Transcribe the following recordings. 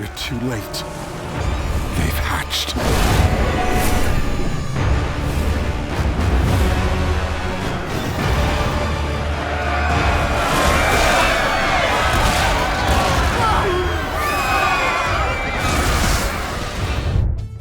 You're too late. They've hatched.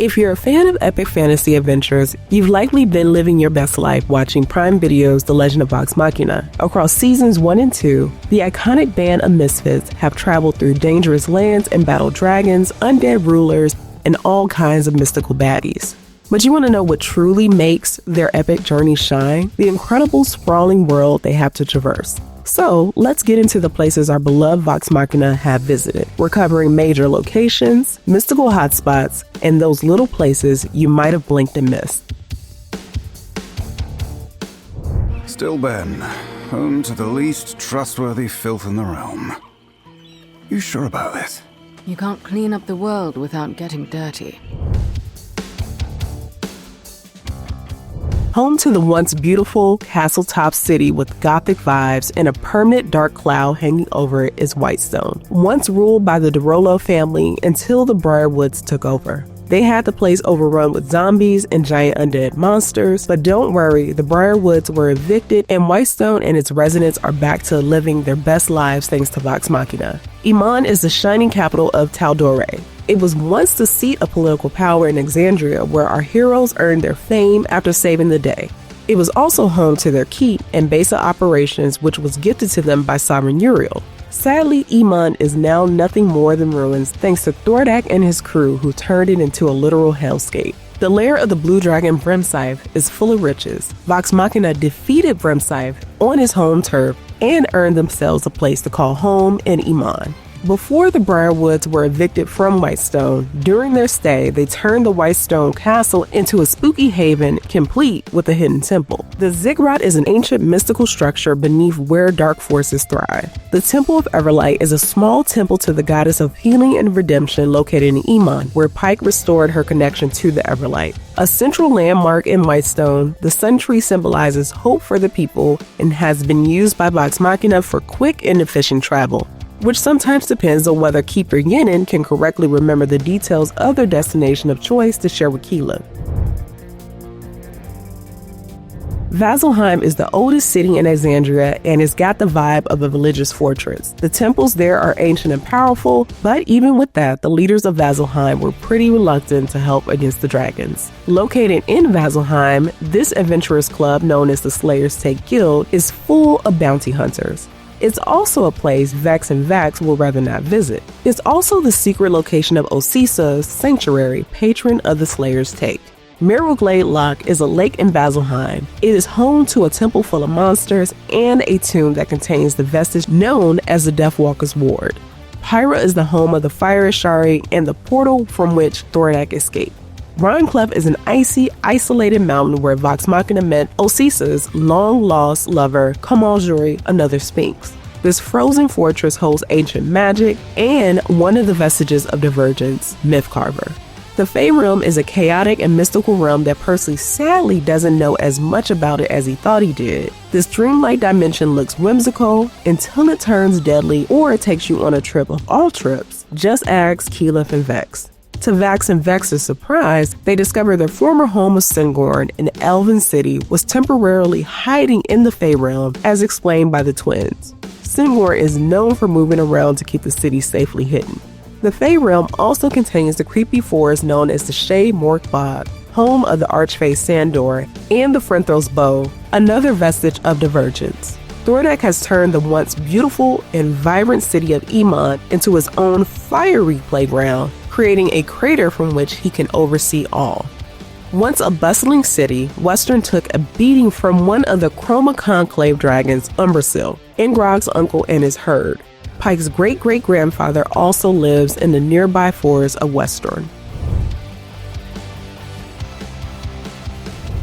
If you're a fan of epic fantasy adventures, you've likely been living your best life watching Prime Video's The Legend of Vox Machina. Across seasons 1 and 2, the iconic band of misfits have traveled through dangerous lands and battled dragons, undead rulers, and all kinds of mystical baddies. But you want to know what truly makes their epic journey shine? The incredible sprawling world they have to traverse. So let's get into the places our beloved Vox Machina have visited. We're covering major locations, mystical hotspots, and those little places you might have blinked and missed. Stillben, home to the least trustworthy filth in the realm. You sure about this? You can't clean up the world without getting dirty. Home to the once beautiful castle-top city with gothic vibes and a permanent dark cloud hanging over it is Whitestone, once ruled by the DeRollo family until the Briarwoods took over. They had the place overrun with zombies and giant undead monsters, but don't worry, the Briarwoods were evicted and Whitestone and its residents are back to living their best lives thanks to Vox Machina. Emon is the shining capital of Tal'Dorei. It was once the seat of political power in Exandria, where our heroes earned their fame after saving the day. It was also home to their keep and base of operations, which was gifted to them by Sovereign Uriel. Sadly, Emon is now nothing more than ruins thanks to Thordak and his crew, who turned it into a literal hellscape. The lair of the blue dragon Vremscythe is full of riches. Vox Machina defeated Vremscythe on his home turf and earned themselves a place to call home in Emon. Before the Briarwoods were evicted from Whitestone, during their stay, they turned the Whitestone Castle into a spooky haven complete with a hidden temple. The Ziggurat is an ancient mystical structure beneath where dark forces thrive. The Temple of Everlight is a small temple to the goddess of healing and redemption located in Emon, where Pike restored her connection to the Everlight. A central landmark in Whitestone, the Sun Tree symbolizes hope for the people and has been used by Vox Machina for quick and efficient travel, which sometimes depends on whether Keeper Yennin can correctly remember the details of their destination of choice to share with Keela. Vasselheim is the oldest city in Exandria and has got the vibe of a religious fortress. The temples there are ancient and powerful, but even with that, the leaders of Vasselheim were pretty reluctant to help against the dragons. Located in Vasselheim, this adventurous club known as the Slayer's Take Guild is full of bounty hunters. It's also a place Vex and Vax will rather not visit. It's also the secret location of Osisa's sanctuary, patron of the Slayer's Take. Mirrorglade Loch is a lake in Vasselheim. It is home to a temple full of monsters and a tomb that contains the vestige known as the Deathwalker's Ward. Pyra is the home of the Fire Ashari and the portal from which Thordak escaped. Rheinclef is an icy, isolated mountain where Vox Machina met Osisa's long-lost lover, Kamal'Juri, another Sphinx. This frozen fortress holds ancient magic and one of the vestiges of Divergence, Mythcarver. The Fey Realm is a chaotic and mystical realm that Percy sadly doesn't know as much about it as he thought he did. This dreamlike dimension looks whimsical until it turns deadly or it takes you on a trip of all trips. Just ask Keyleth and Vex. To Vax and Vex's surprise, they discover their former home of Syngorn, an elven city, was temporarily hiding in the Fey Realm, as explained by the twins. Syngorn is known for moving around to keep the city safely hidden. The Fey Realm also contains the creepy forest known as the Shea Mork Bog, home of the Archfey Sandor, and the Frenthos Bow, another vestige of Divergence. Thordak has turned the once beautiful and vibrant city of Emon into his own fiery playground, creating a crater from which he can oversee all. Once a bustling city, Western took a beating from one of the Chroma Conclave dragons, Umbrasyl, Ingrog's uncle and his herd. Pike's great-great-grandfather also lives in the nearby forest of Western.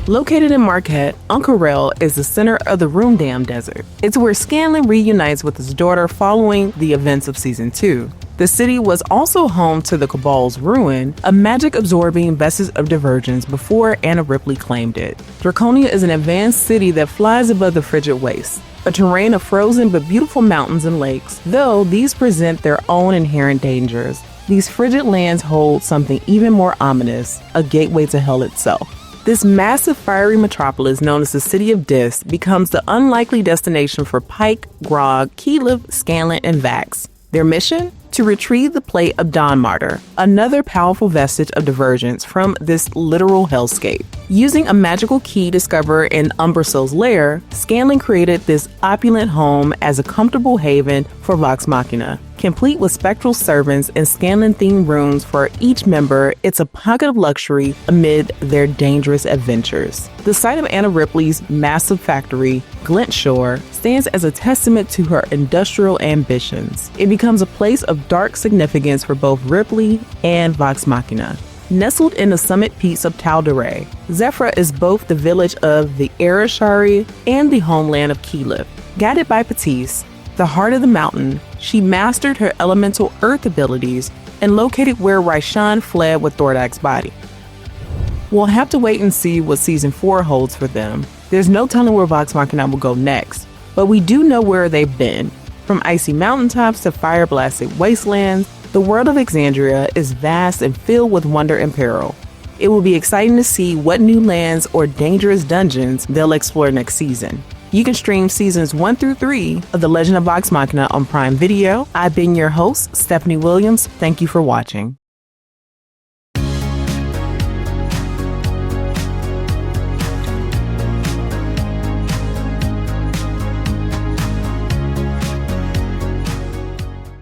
Located in Marquette, Ank'Harel is the center of the Runedam Desert. It's where Scanlan reunites with his daughter following the events of Season 2. The city was also home to the Cabal's Ruin, a magic-absorbing vestige of Divergence before Anna Ripley claimed it. Draconia is an advanced city that flies above the frigid wastes, a terrain of frozen but beautiful mountains and lakes, though these present their own inherent dangers. these frigid lands hold something even more ominous, a gateway to hell itself. This massive fiery metropolis known as the City of Dis becomes the unlikely destination for Pike, Grog, Keyleth, Scanlan, and Vax. Their mission? To retrieve the plate of Dawn Martyr, another powerful vestige of divergence from this literal hellscape. Using a magical key discovered in Umbrasyl's lair, Scanlan created this opulent home as a comfortable haven for Vox Machina. Complete with spectral servants and Scanlan-themed rooms for each member, it's a pocket of luxury amid their dangerous adventures. The site of Anna Ripley's massive factory, Glintshore, stands as a testament to her industrial ambitions. It becomes a place of dark significance for both Ripley and Vox Machina. Nestled in the summit peaks of Tal'Dorei, Zephyra is both the village of the Ereshkigal and the homeland of Keyleth. Guided by Patisse, the heart of the mountain, she mastered her elemental earth abilities and located where Raishan fled with Thordak's body. We'll have to wait and see what Season 4 holds for them. There's no telling where Vox Machina will go next, but we do know where they've been. From icy mountaintops to fire-blasted wastelands, the world of Exandria is vast and filled with wonder and peril. It will be exciting to see what new lands or dangerous dungeons they'll explore next season. You can stream seasons 1 through 3 of The Legend of Vox Machina on Prime Video. I've been your host, Stephanie Williams. Thank you for watching.